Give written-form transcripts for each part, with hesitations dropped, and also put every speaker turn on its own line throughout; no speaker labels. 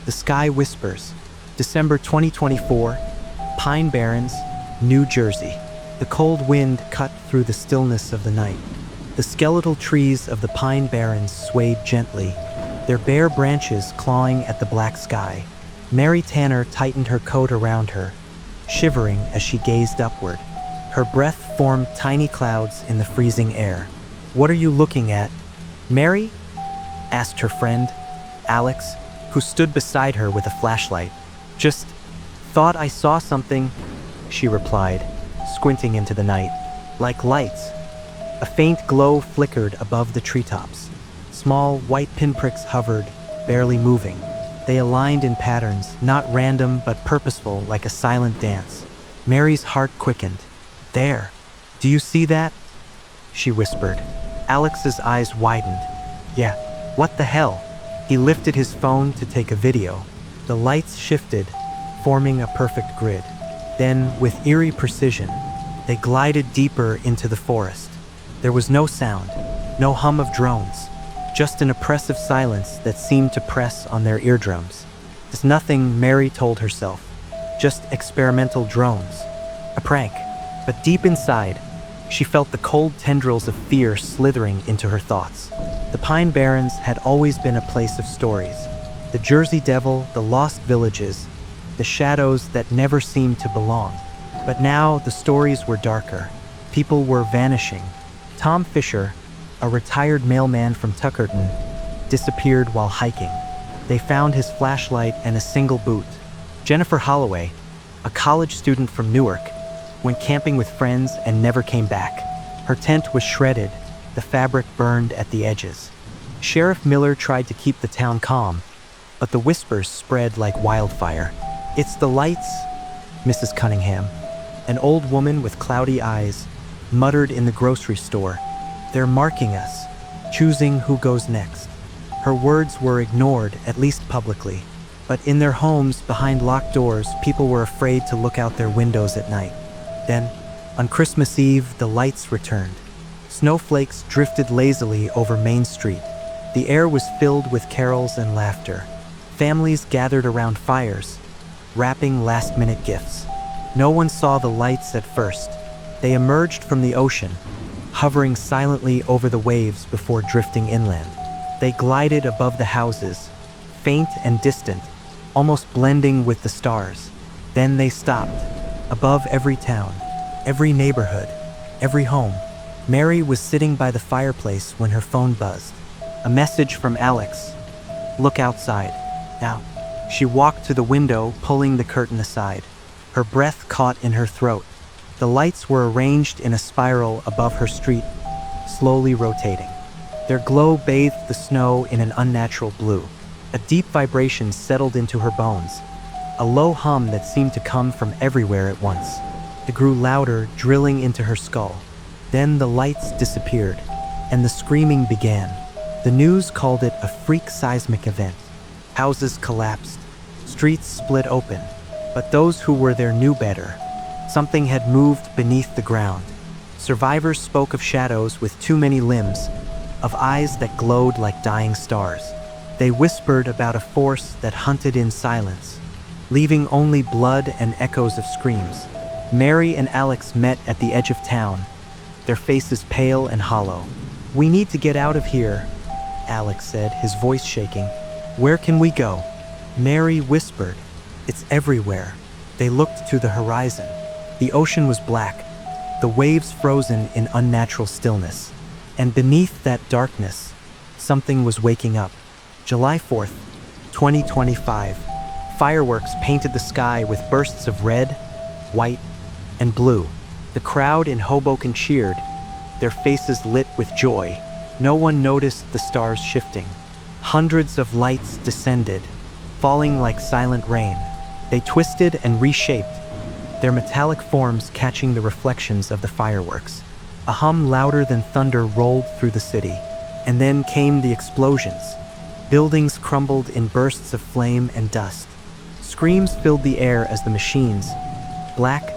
The Sky Whispers, December 2024, Pine Barrens, New Jersey. The cold wind cut through the stillness of the night. The skeletal trees of the Pine Barrens swayed gently, their bare branches clawing at the black sky. Mary Tanner tightened her coat around her, shivering as she gazed upward. Her breath formed tiny clouds in the freezing air. "What are you looking at, Mary?" asked her friend, Alex, who stood beside her with a flashlight. "Just thought I saw something," she replied, squinting into the night. "Like lights." A faint glow flickered above the treetops. Small white pinpricks hovered, barely moving. They aligned in patterns, not random but purposeful, like a silent dance. Mary's heart quickened. "There. Do you see that?" she whispered. Alex's eyes widened. "Yeah. What the hell?" He lifted his phone to take a video. The lights shifted, forming a perfect grid. Then, with eerie precision, they glided deeper into the forest. There was no sound, no hum of drones, just an oppressive silence that seemed to press on their eardrums. "It's nothing," Mary told herself. "Just experimental drones. A prank." But deep inside, she felt the cold tendrils of fear slithering into her thoughts. The Pine Barrens had always been a place of stories. The Jersey Devil, the lost villages, the shadows that never seemed to belong. But now the stories were darker. People were vanishing. Tom Fisher, a retired mailman from Tuckerton, disappeared while hiking. They found his flashlight and a single boot. Jennifer Holloway, a college student from Newark, went camping with friends and never came back. Her tent was shredded, the fabric burned at the edges. Sheriff Miller tried to keep the town calm, but the whispers spread like wildfire. "It's the lights," Mrs. Cunningham, an old woman with cloudy eyes, muttered in the grocery store. "They're marking us, choosing who goes next." Her words were ignored, at least publicly. But in their homes, behind locked doors, people were afraid to look out their windows at night. Then, on Christmas Eve, the lights returned. Snowflakes drifted lazily over Main Street. The air was filled with carols and laughter. Families gathered around fires, wrapping last-minute gifts. No one saw the lights at first. They emerged from the ocean, hovering silently over the waves before drifting inland. They glided above the houses, faint and distant, almost blending with the stars. Then they stopped, above every town, every neighborhood, every home. Mary was sitting by the fireplace when her phone buzzed. A message from Alex. "Look outside. Now." She walked to the window, pulling the curtain aside. Her breath caught in her throat. The lights were arranged in a spiral above her street, slowly rotating. Their glow bathed the snow in an unnatural blue. A deep vibration settled into her bones, a low hum that seemed to come from everywhere at once. It grew louder, drilling into her skull. Then the lights disappeared, and the screaming began. The news called it a freak seismic event. Houses collapsed, streets split open, but those who were there knew better. Something had moved beneath the ground. Survivors spoke of shadows with too many limbs, of eyes that glowed like dying stars. They whispered about a force that hunted in silence, leaving only blood and echoes of screams. Mary and Alex met at the edge of town, their faces pale and hollow. "We need to get out of here," Alex said, his voice shaking. "Where can we go?" Mary whispered, "It's everywhere." They looked to the horizon. The ocean was black, the waves frozen in unnatural stillness. And beneath that darkness, something was waking up. July 4th, 2025. Fireworks painted the sky with bursts of red, white, and blue. The crowd in Hoboken cheered, their faces lit with joy. No one noticed the stars shifting. Hundreds of lights descended, falling like silent rain. They twisted and reshaped, their metallic forms catching the reflections of the fireworks. A hum louder than thunder rolled through the city. And then came the explosions. Buildings crumbled in bursts of flame and dust. Screams filled the air as the machines, black,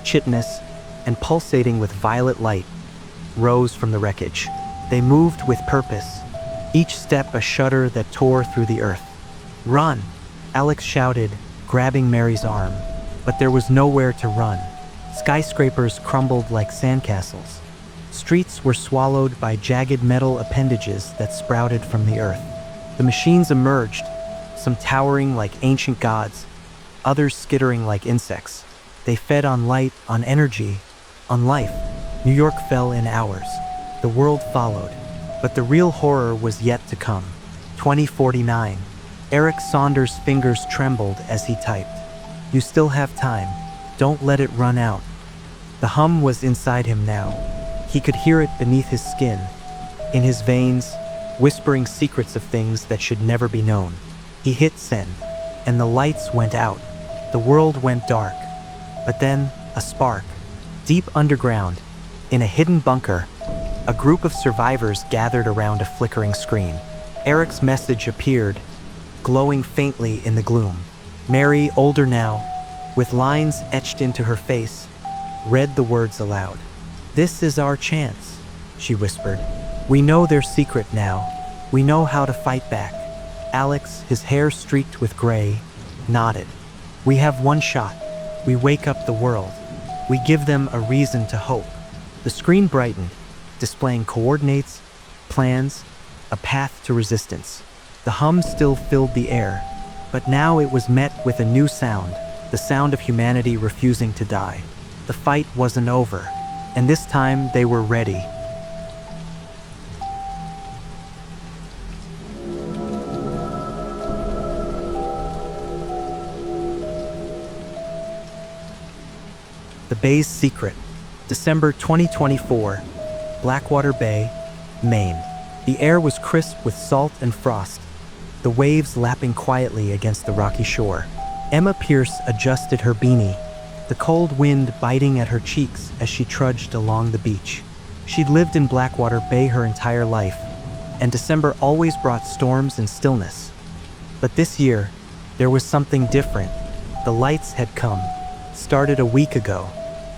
chitinous, and pulsating with violet light, rose from the wreckage. They moved with purpose, each step a shudder that tore through the earth. "Run!" Alex shouted, grabbing Mary's arm, but there was nowhere to run. Skyscrapers crumbled like sandcastles. Streets were swallowed by jagged metal appendages that sprouted from the earth. The machines emerged, some towering like ancient gods, others skittering like insects. They fed on light, on energy, on life. New York fell in hours. The world followed. But the real horror was yet to come. 2049. Eric Saunders' fingers trembled as he typed. You still have time. Don't let it run out. The hum was inside him now. He could hear it beneath his skin, in his veins, whispering secrets of things that should never be known. He hit send, and the lights went out. The world went dark. But then, a spark. Deep underground, in a hidden bunker, a group of survivors gathered around a flickering screen. Eric's message appeared, glowing faintly in the gloom. Mary, older now, with lines etched into her face, read the words aloud. "This is our chance," she whispered. "We know their secret now. We know how to fight back." Alex, his hair streaked with gray, nodded. "We have one shot. We wake up the world. We give them a reason to hope." The screen brightened, displaying coordinates, plans, a path to resistance. The hum still filled the air, but now it was met with a new sound, the sound of humanity refusing to die. The fight wasn't over, and this time they were ready. The Bay's Secret, December 2024, Blackwater Bay, Maine. The air was crisp with salt and frost, the waves lapping quietly against the rocky shore. Emma Pierce adjusted her beanie, the cold wind biting at her cheeks as she trudged along the beach. She'd lived in Blackwater Bay her entire life, and December always brought storms and stillness. But this year, there was something different. The lights had come, started a week ago.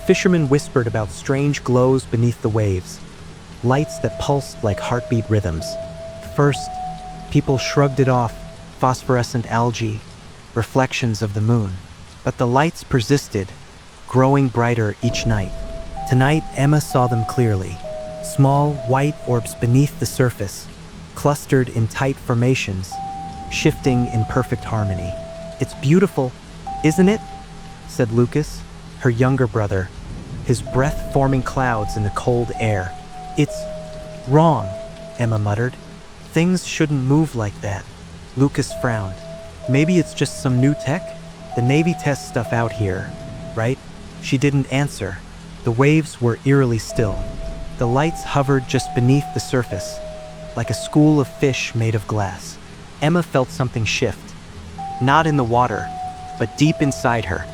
Fishermen whispered about strange glows beneath the waves, lights that pulsed like heartbeat rhythms. First, people shrugged it off, phosphorescent algae, reflections of the moon. But the lights persisted, growing brighter each night. Tonight, Emma saw them clearly. Small, white orbs beneath the surface, clustered in tight formations, shifting in perfect harmony. "It's beautiful, isn't it?" said Lucas, her younger brother, his breath forming clouds in the cold air. "It's wrong," Emma muttered. "Things shouldn't move like that." Lucas frowned. "Maybe it's just some new tech? The Navy tests stuff out here, right?" She didn't answer. The waves were eerily still. The lights hovered just beneath the surface, like a school of fish made of glass. Emma felt something shift. Not in the water, but deep inside her,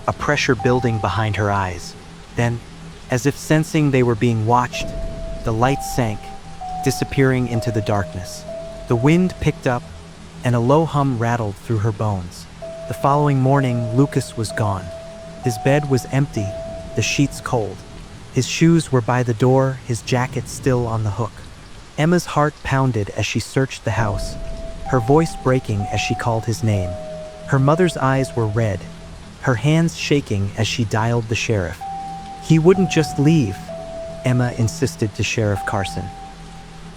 a pressure building behind her eyes. Then, as if sensing they were being watched, the lights sank, disappearing into the darkness. The wind picked up, and a low hum rattled through her bones. The following morning, Lucas was gone. His bed was empty, the sheets cold. His shoes were by the door, his jacket still on the hook. Emma's heart pounded as she searched the house, her voice breaking as she called his name. Her mother's eyes were red, her hands shaking as she dialed the sheriff. "He wouldn't just leave," Emma insisted to Sheriff Carson.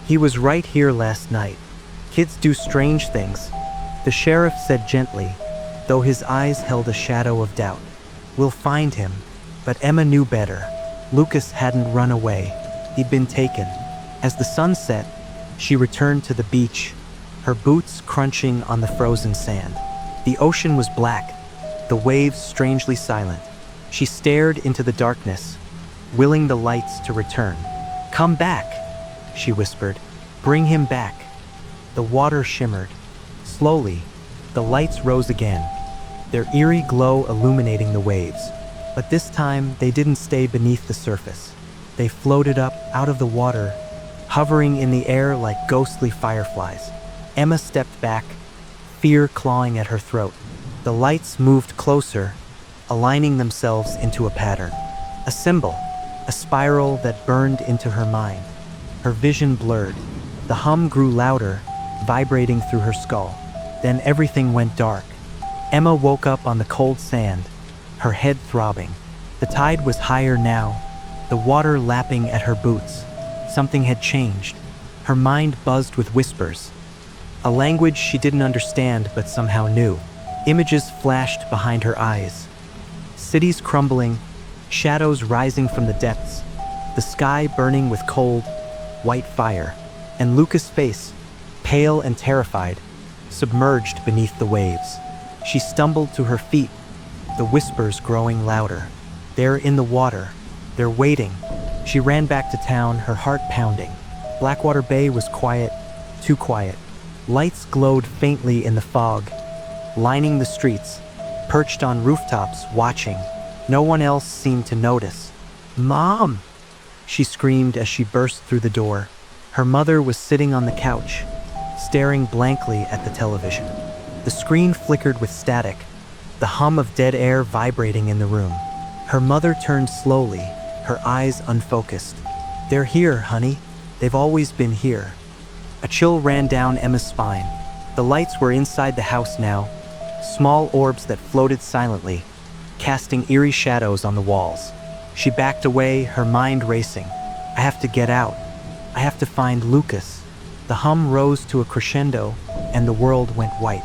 "He was right here last night. Kids do strange things," the sheriff said gently, though his eyes held a shadow of doubt. "We'll find him." But Emma knew better. Lucas hadn't run away. He'd been taken. As the sun set, she returned to the beach, her boots crunching on the frozen sand. The ocean was black, the waves strangely silent. She stared into the darkness, willing the lights to return. "Come back," she whispered. "Bring him back." The water shimmered. Slowly, the lights rose again, their eerie glow illuminating the waves. But this time, they didn't stay beneath the surface. They floated up out of the water, hovering in the air like ghostly fireflies. Emma stepped back, fear clawing at her throat. The lights moved closer, aligning themselves into a pattern. A symbol, a spiral that burned into her mind. Her vision blurred. The hum grew louder, vibrating through her skull. Then everything went dark. Emma woke up on the cold sand, her head throbbing. The tide was higher now, the water lapping at her boots. Something had changed. Her mind buzzed with whispers, a language she didn't understand but somehow knew. Images flashed behind her eyes. Cities crumbling, shadows rising from the depths, the sky burning with cold, white fire, and Lucas' face, pale and terrified, submerged beneath the waves. She stumbled to her feet, the whispers growing louder. They're in the water. They're waiting. She ran back to town, her heart pounding. Blackwater Bay was quiet, too quiet. Lights glowed faintly in the fog, lining the streets, perched on rooftops, watching. No one else seemed to notice. "Mom!" she screamed as she burst through the door. Her mother was sitting on the couch, staring blankly at the television. The screen flickered with static, the hum of dead air vibrating in the room. Her mother turned slowly, her eyes unfocused. "They're here, honey. They've always been here." A chill ran down Emma's spine. The lights were inside the house now, small orbs that floated silently, casting eerie shadows on the walls. She backed away, her mind racing. "I have to get out. I have to find Lucas." The hum rose to a crescendo, and the world went white.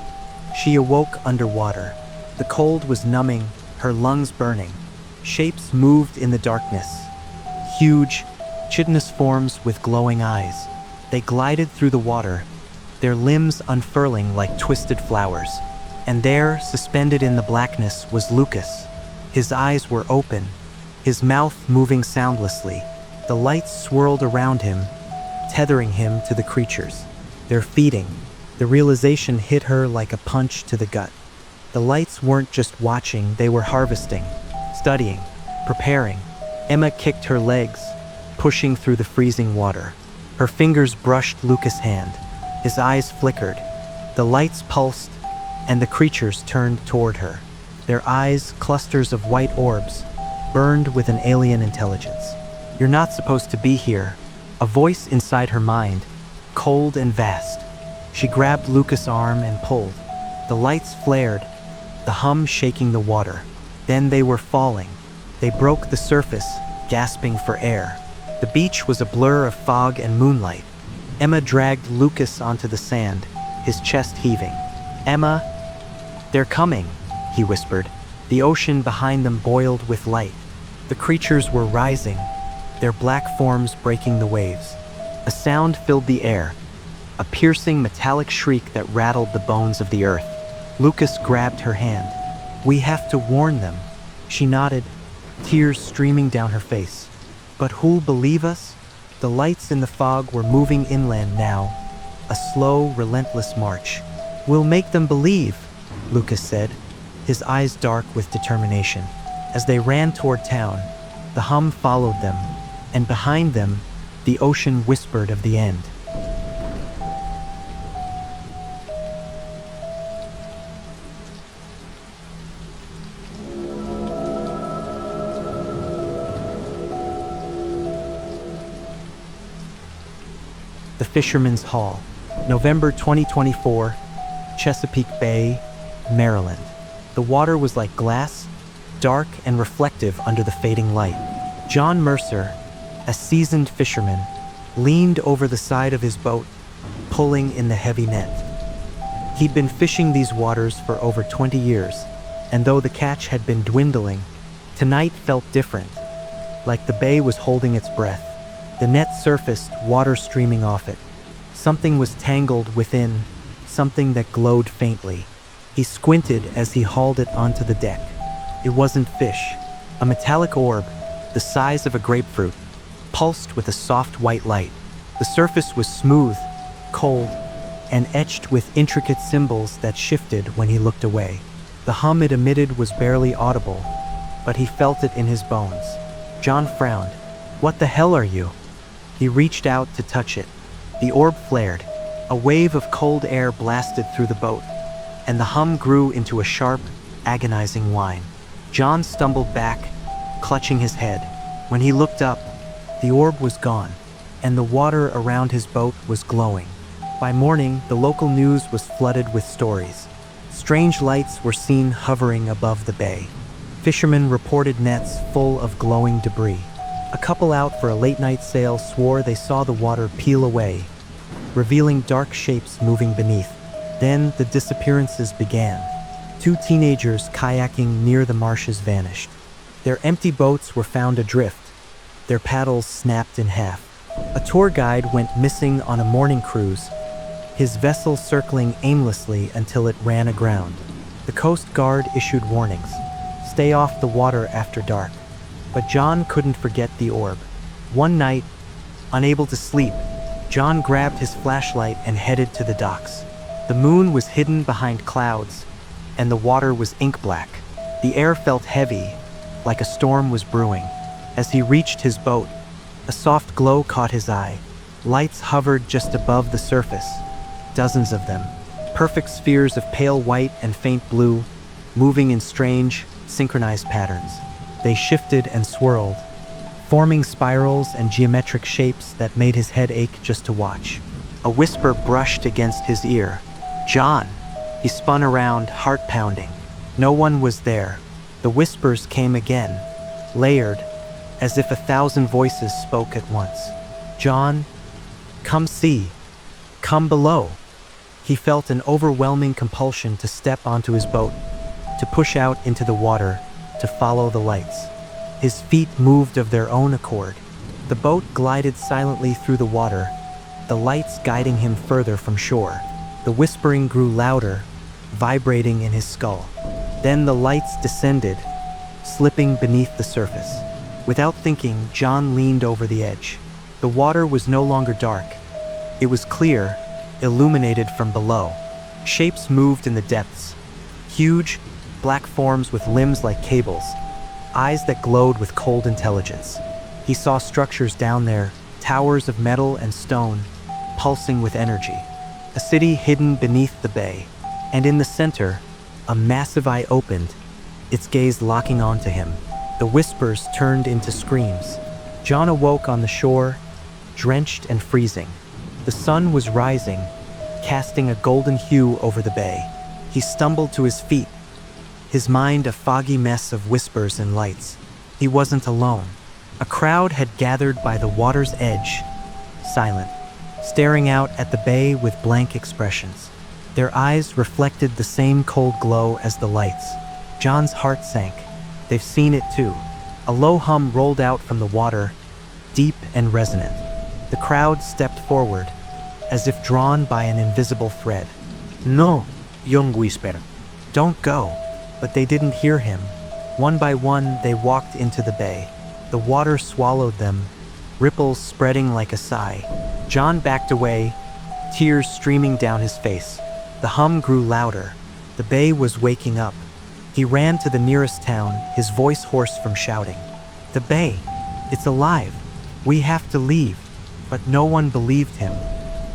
She awoke underwater. The cold was numbing, her lungs burning. Shapes moved in the darkness. Huge, chitinous forms with glowing eyes. They glided through the water, their limbs unfurling like twisted flowers. And there, suspended in the blackness, was Lucas. His eyes were open, his mouth moving soundlessly. The lights swirled around him, tethering him to the creatures. They're feeding. The realization hit her like a punch to the gut. The lights weren't just watching, they were harvesting, studying, preparing. Emma kicked her legs, pushing through the freezing water. Her fingers brushed Lucas' hand. His eyes flickered. The lights pulsed, and the creatures turned toward her. Their eyes, clusters of white orbs, burned with an alien intelligence. "You're not supposed to be here." A voice inside her mind, cold and vast. She grabbed Lucas' arm and pulled. The lights flared, the hum shaking the water. Then they were falling. They broke the surface, gasping for air. The beach was a blur of fog and moonlight. Emma dragged Lucas onto the sand, his chest heaving. "Emma, they're coming," he whispered. The ocean behind them boiled with light. The creatures were rising, their black forms breaking the waves. A sound filled the air, a piercing metallic shriek that rattled the bones of the earth. Lucas grabbed her hand. "We have to warn them." She nodded, tears streaming down her face. "But who'll believe us?" The lights in the fog were moving inland now, a slow, relentless march. "We'll make them believe," Lucas said, his eyes dark with determination. As they ran toward town, the hum followed them, and behind them, the ocean whispered of the end. The Fisherman's Hall, November 2024, Chesapeake Bay, Maryland. The water was like glass, dark and reflective under the fading light. John Mercer, a seasoned fisherman, leaned over the side of his boat, pulling in the heavy net. He'd been fishing these waters for over 20 years, and though the catch had been dwindling, tonight felt different, like the bay was holding its breath. The net surfaced, water streaming off it. Something was tangled within, something that glowed faintly. He squinted as he hauled it onto the deck. It wasn't fish. A metallic orb, the size of a grapefruit, pulsed with a soft white light. The surface was smooth, cold, and etched with intricate symbols that shifted when he looked away. The hum it emitted was barely audible, but he felt it in his bones. John frowned. "What the hell are you?" He reached out to touch it. The orb flared. A wave of cold air blasted through the boat, and the hum grew into a sharp, agonizing whine. John stumbled back, clutching his head. When he looked up, the orb was gone, and the water around his boat was glowing. By morning, the local news was flooded with stories. Strange lights were seen hovering above the bay. Fishermen reported nets full of glowing debris. A couple out for a late-night sail swore they saw the water peel away, revealing dark shapes moving beneath. Then the disappearances began. 2 teenagers kayaking near the marshes vanished. Their empty boats were found adrift, their paddles snapped in half. A tour guide went missing on a morning cruise, his vessel circling aimlessly until it ran aground. The Coast Guard issued warnings. Stay off the water after dark. But John couldn't forget the orb. One night, unable to sleep, John grabbed his flashlight and headed to the docks. The moon was hidden behind clouds, and the water was ink black. The air felt heavy, like a storm was brewing. As he reached his boat, a soft glow caught his eye. Lights hovered just above the surface, dozens of them, perfect spheres of pale white and faint blue, moving in strange, synchronized patterns. They shifted and swirled, forming spirals and geometric shapes that made his head ache just to watch. A whisper brushed against his ear. "John!" He spun around, heart pounding. No one was there. The whispers came again, layered, as if 1,000 voices spoke at once. "John, come see. Come below." He felt an overwhelming compulsion to step onto his boat, to push out into the water, to follow the lights. His feet moved of their own accord. The boat glided silently through the water, the lights guiding him further from shore. The whispering grew louder, vibrating in his skull. Then the lights descended, slipping beneath the surface. Without thinking, John leaned over the edge. The water was no longer dark. It was clear, illuminated from below. Shapes moved in the depths. Huge, black forms with limbs like cables, eyes that glowed with cold intelligence. He saw structures down there, towers of metal and stone, pulsing with energy. A city hidden beneath the bay, and in the center, a massive eye opened, its gaze locking onto him. The whispers turned into screams. John awoke on the shore, drenched and freezing. The sun was rising, casting a golden hue over the bay. He stumbled to his feet, his mind a foggy mess of whispers and lights. He wasn't alone. A crowd had gathered by the water's edge, silent, staring out at the bay with blank expressions. Their eyes reflected the same cold glow as the lights. John's heart sank. They've seen it too. A low hum rolled out from the water, deep and resonant. The crowd stepped forward, as if drawn by an invisible thread. "No," Young whispered. "Don't go." But they didn't hear him. One by one, they walked into the bay. The water swallowed them, ripples spreading like a sigh. John backed away, tears streaming down his face. The hum grew louder. The bay was waking up. He ran to the nearest town, his voice hoarse from shouting. "The bay! It's alive! We have to leave!" But no one believed him.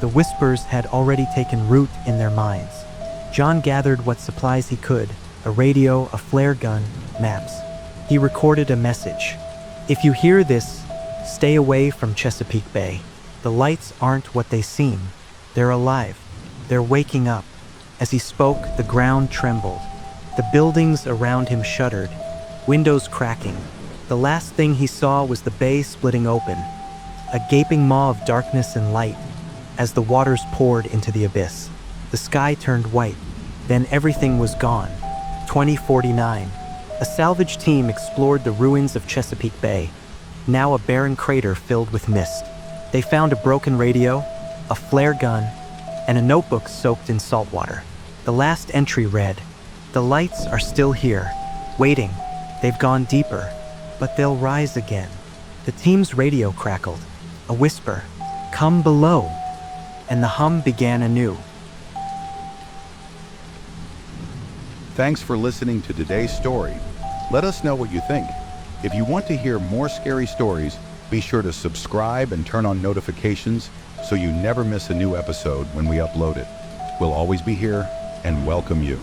The whispers had already taken root in their minds. John gathered what supplies he could, a radio, a flare gun, maps. He recorded a message. "If you hear this, stay away from Chesapeake Bay. The lights aren't what they seem. They're alive. They're waking up." As he spoke, the ground trembled. The buildings around him shuddered, windows cracking. The last thing he saw was the bay splitting open, a gaping maw of darkness and light, as the waters poured into the abyss. The sky turned white, then everything was gone. 2049. A salvage team explored the ruins of Chesapeake Bay, now a barren crater filled with mist. They found a broken radio, a flare gun, and a notebook soaked in salt water. The last entry read, "The lights are still here, waiting. They've gone deeper, but they'll rise again." The team's radio crackled, a whisper, "Come below," and the hum began anew.
Thanks for listening to today's story. Let us know what you think. If you want to hear more scary stories, be sure to subscribe and turn on notifications so you never miss a new episode when we upload it. We'll always be here and welcome you.